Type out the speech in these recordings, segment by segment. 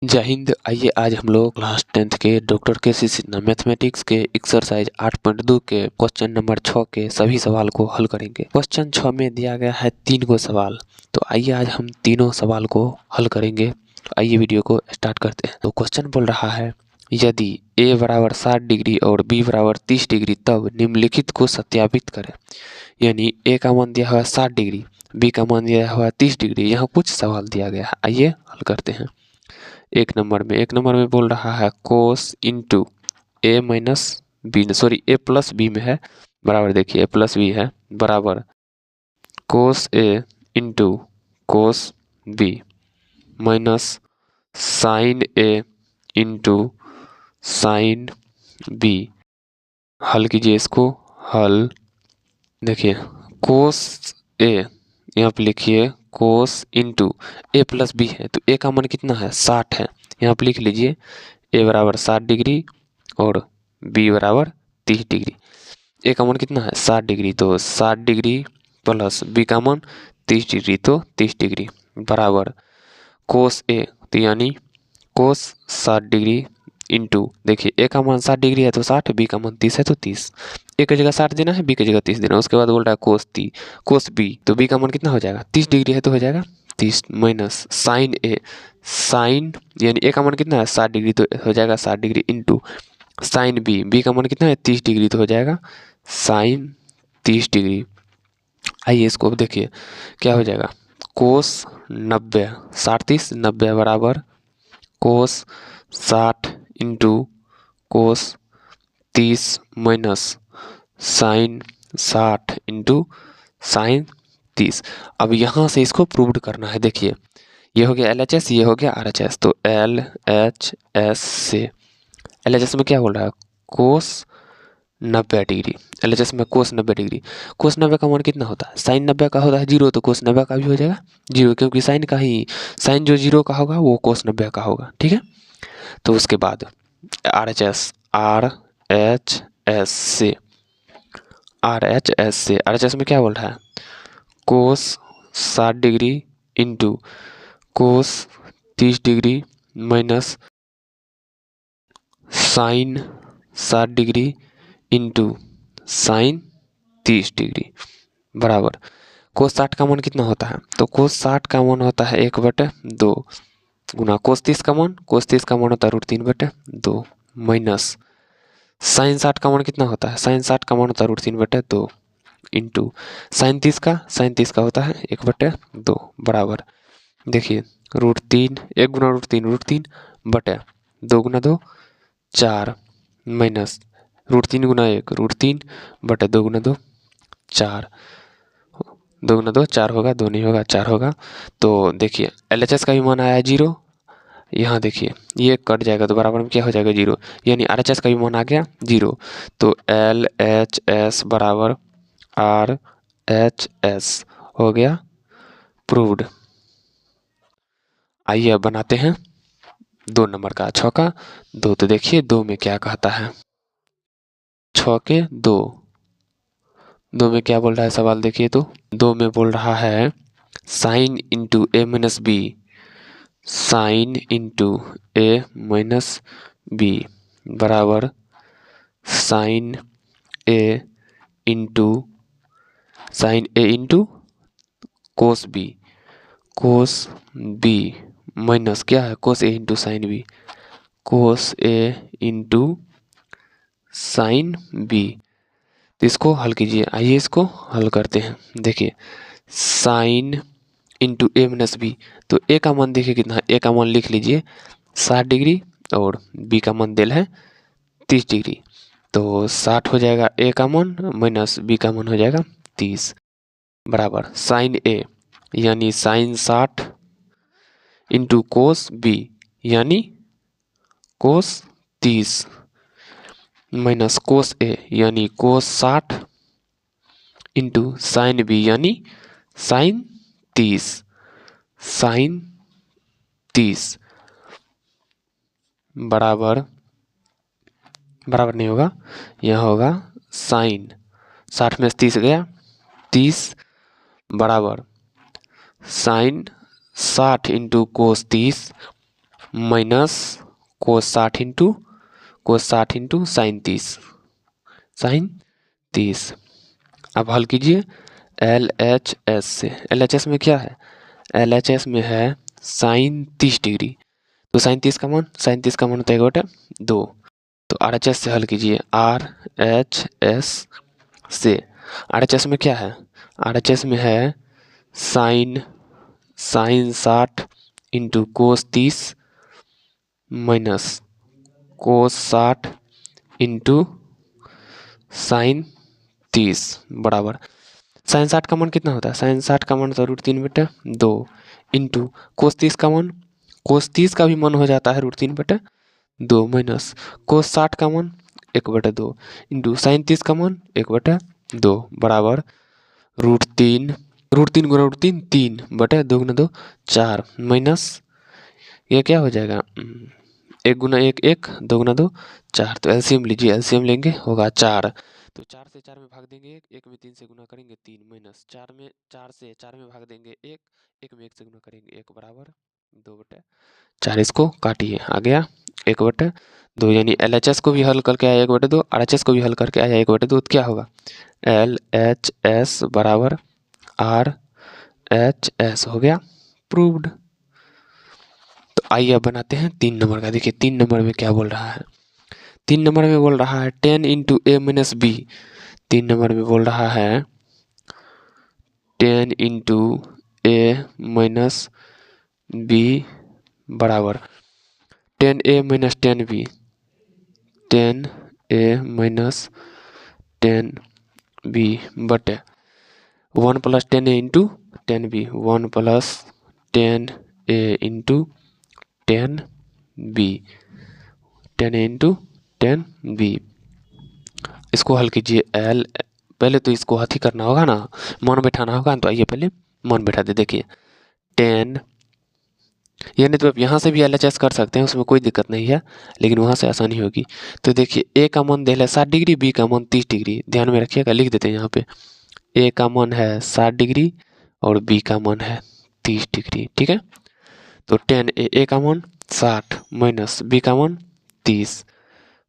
जय हिंद। आइए आज हम लोग क्लास 10th के डॉक्टर के सी सिन्हा मैथमेटिक्स के एक्सरसाइज 8.2 के क्वेश्चन नंबर 6 के सभी सवाल को हल करेंगे। क्वेश्चन 6 में दिया गया है 3 को सवाल, तो आइए आज हम तीनों सवाल को हल करेंगे। तो आइए वीडियो को स्टार्ट करते हैं। तो क्वेश्चन बोल रहा है, यदि a बराबर 60 डिग्री और b बराबर 30 डिग्री तब निम्नलिखित को सत्यापित करें। यानी a का मान दिया हुआ है 60 डिग्री, b का मान दिया हुआ है 30 डिग्री। यहाँ कुछ सवाल दिया गया है, आइए हल करते हैं। एक नंबर में बोल रहा है cos into A minus B, sorry A plus B में है, बराबर देखिए ए प्लस बी है, बराबर cos A into cos B minus sine A into sine B. हल कीजिए इसको। हल देखिए कोस ए, यहाँ पे लिखिए कोस इंटू ए प्लस बी है, तो ए का मान कितना है 60 है। यहाँ पे लिख लीजिए ए बराबर 60 डिग्री और बी बराबर 30 डिग्री। ए का मान कितना है 60 डिग्री, तो 60 डिग्री प्लस बी का मान 30 डिग्री, तो 30 डिग्री बराबर कोस ए, तो यानी कोस 60 डिग्री इंटू देखिए ए का मान 60 डिग्री है तो 60, बी का मान 30 है तो 30। ए की जगह 60 देना है, बी की जगह 30 देना है। उसके बाद बोल रहा है कोस बी, तो बी का मान कितना हो जाएगा 30 डिग्री है तो हो जाएगा 30 माइनस साइन ए, साइन यानी ए का मान कितना है 60 डिग्री तो हो जाएगा 60 degree into sine B, B का मान कितना है 30 डिग्री तो हो जाएगा साइन 30 डिग्री। आइए इसको देखिए क्या हो जाएगा, कोस 90, 60 30 90 बराबर cos 60 into cos 30 minus sine 60 into sine 30। अब यहाँ से इसको प्रूव्ड करना है। देखिए ये हो गया LHS, ये हो गया RHS, तो LHS से LHS में क्या बोल रहा है कोस 90 डिग्री, LHS में कोस 90 डिग्री। कोस 90 का मान कितना होता है, साइन 90 का होता है 0, तो कोस 90 का भी हो जाएगा 0, क्योंकि साइन का ही साइन जो 0 का होगा वो कोस 90 का होगा, ठीक है। तो उसके बाद RHS में क्या बोल रहा है cos 60 degree into cos 30 degree minus sine 60 degree into sine 30 degree बराबर कोस 60 का मान कितना होता है, तो कोस 60 का मान होता है 1/2 गुना कोस 30 का मान होता है √3/2 माइनस साइन 60 का मान कितना होता है, साइन 60 का मान होता है √3/2 इंटू साइन 30 का होता है 1/2 बराबर देखिए √3, 1 गुना √3 बटे 2 गुना 2 4 माइनस √3 गुना 1 √3 बटे 2 गुना 2 4, 2 गुना 2 4 होगा, 2 नहीं होगा 4 होगा। तो देखिए LHS का भी मान आया 0, यहाँ देखिए ये कट जाएगा तो बराबर में क्या हो जाएगा 0, यानी RHS का भी मान आ गया 0, तो LHS बराबर RHS हो गया प्रूव्ड। आइए अब बनाते हैं 2 नंबर का 6 का 2। तो देखिए 2 में क्या कहता है, 6 के 2 में क्या बोल रहा है सवाल, देखिए तो 2 में बोल रहा है sine into A minus B, sine into A minus B बराबर sign A into cos B minus क्या है कोस A into sine B, cos A into sine B. तो इसको हल कीजिए। आइए इसको हल करते हैं। देखिए sine into A minus B, तो ए का मान देखिए कितना है, ए का मान लिख लीजिए 60 डिग्री और बी का मान दिल है 30 डिग्री, तो 60 हो जाएगा ए का मान माइनस बी का मान हो जाएगा 30 बराबर साइन ए यानी साइन 60 इंटू कोस बी यानी कोस 30 माइनस कोस ए यानी कोस 60 इंटू साइन बी यानी साइन 30 बराबर नहीं होगा, यहाँ होगा साइन 60 में 30 गया 30 बराबर sine 60 into cos 30 minus cos 60 into sine 30। अब हल कीजिए LHS से। LHS में क्या है? LHS में है साइन 30 डिग्री। तो साइन 30 का मान होता है 1/2। तो RHS से हल कीजिए। RHS से RHS में क्या है? RHS में है sine 60 into cos 30 minus cos 60 into sine 30 बराबर साइन 60 का मान कितना होता है? साइन 60 का मान तो √3/2 इंटू कोस 30 का भी मान हो जाता है √3/2 माइनस कोस 60 का मान 1/2 इंटू साइन 30 का मान 1/2 बराबर √3 √3 गुना √3 3/2 गुना 2 4 माइनस ये क्या हो जाएगा 1 गुना 1 1 2 गुना 2 4। तो एलसीएम लीजिए। एलसीएम लेंगे होगा 4। तो 4 से 4 में भाग देंगे 1 में 3 से गुना करेंगे 3 माइनस 4 से 4 में भाग देंगे 1 1 में 1 से गुना करेंगे 1 बराबर 2/4। इसको काटिए आ गया 1/2 यानी LHS को भी हल करके आया 1/2 RHS को भी हल करके आया 1/2। तो क्या होगा LHS बराबर RHS हो गया प्रूव्ड। तो आइए अब बनाते हैं 3 नंबर का। देखिए 3 नंबर में क्या बोल रहा है? 3 नंबर में बोल रहा है 10 into A minus B. 3 number में बोल रहा है 10 इंटू A माइनस बी बराबर 10A minus 10B 10A minus 10B बटे 1 plus 10A into 10B 1 plus 10A into 10B 10A into 10B। इसको हल कीजिए। पहले तो इसको हाथी करना होगा ना, मान बैठाना होगा। तो आइए पहले मान बैठा दे। देखिए 10 यानी तो आप यहाँ से भी LHS कर सकते हैं, उसमें कोई दिक्कत नहीं है, लेकिन वहाँ से आसानी होगी। तो देखिए A का मान दे है 60 डिग्री, B का मान 30 डिग्री। ध्यान में रखिएगा, लिख देते हैं यहाँ पे। A का मान है 60 डिग्री और B का मान है 30 डिग्री। ठीक है, तो 10A का मान 60 माइनस B का मान 30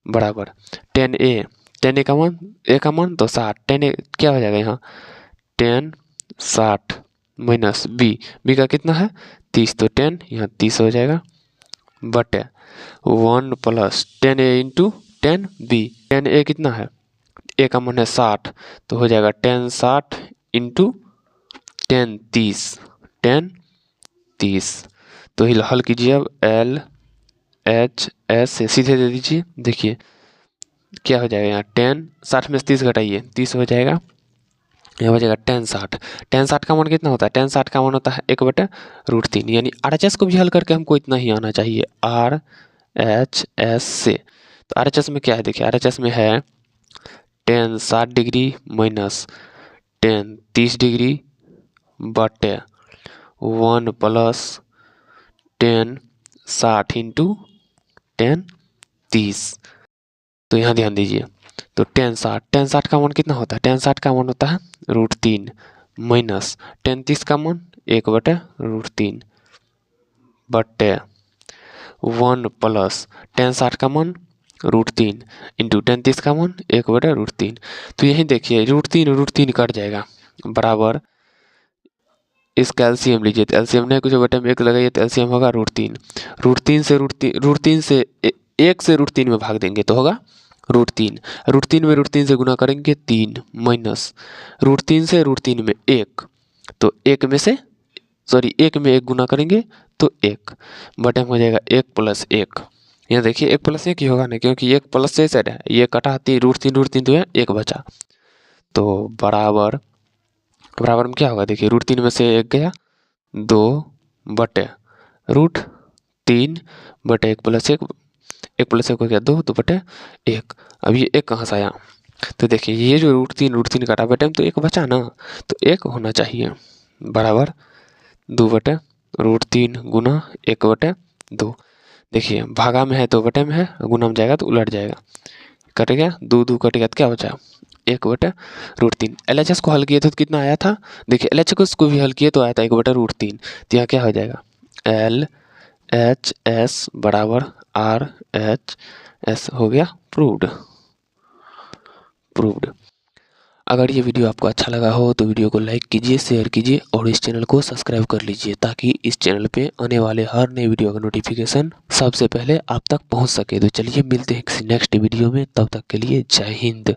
बराबर 10A का मान A का मान तो 60 10A क्या हो जाएगा यहाँ 10 60 माइनस B का कितना है 30। तो 10 यहाँ 30 हो जाएगा बटे 1 plus 10A into 10B। 10A कितना है? A का मान है 60 तो हो जाएगा 10 60 इंटू 10 30। तो हल कीजिए अब LHS से सीधे दे दीजिए। देखिए क्या हो जाएगा यहाँ 10 60 में से 30 घटाइए 30 हो जाएगा। यहाँ हो जाएगा 10 60। 10 60 का मान कितना होता है? 10 60 का मान होता है 1/√3। यानी RHS को भी हल करके हमको इतना ही आना चाहिए RHS से। तो RHS में क्या है? देखिए RHS में है 10 60 डिग्री माइनस 10 30 डिग्री बटे 1 प्लस 10 60 इंटू 10 30। तो यहाँ ध्यान दीजिए। तो 10 60 का मान कितना होता है? 10 60 का मान होता है √3 माइनस 10 30 का मान 1/√3 बटे 1 प्लस 10 60 का मान √3 इंटू 10 30 का मान 1/√3। तो यही देखिए √3 कट जाएगा बराबर इसका एलसीएम लीजिए। तो एलसीएम नहीं कुछ बटे में 1 लगाइए तो एलसीएम होगा √3। √3 से 1 से √3 में भाग देंगे तो होगा √3। √3 में √3 से गुना करेंगे 3 माइनस √3 से √3 में 1 तो 1 में 1 गुना करेंगे तो 1 बटे में हो जाएगा 1 प्लस 1। यहाँ देखिए 1 प्लस 1 ही होगा ना, क्योंकि 1 प्लस से साइड है, ये कटा √3 तो है 1 बचा। तो बराबर में क्या होगा? देखिए √3 में से 1 गया 2 बटे √3 बटे 1 प्लस 1 हो गया 2 तो बटे 1। अब ये 1 कहाँ से आया? तो देखिए ये जो √3 काटा बटे में तो 1 बचा ना, तो 1 होना चाहिए बराबर 2 बटे √3 गुना 1/2। देखिए भागा में है तो बटे में है, गुना में जाएगा तो उलट जाएगा, कट गया 2 2 कट गया तो क्या बचा 1/√3। LHS को हल किए थे तो कितना आया था? देखिए LHS को भी हल किए तो आया था 1/√3। तो यहाँ क्या हो जाएगा एच एस बराबर आर एच एस हो गया प्रूव्ड। अगर ये वीडियो आपको अच्छा लगा हो तो वीडियो को लाइक कीजिए, शेयर कीजिए और इस चैनल को सब्सक्राइब कर लीजिए ताकि इस चैनल पे आने वाले हर नए वीडियो का नोटिफिकेशन सबसे पहले आप तक पहुंच सके। तो चलिए मिलते हैं किसी नेक्स्ट वीडियो में, तब तक के लिए जय हिंद।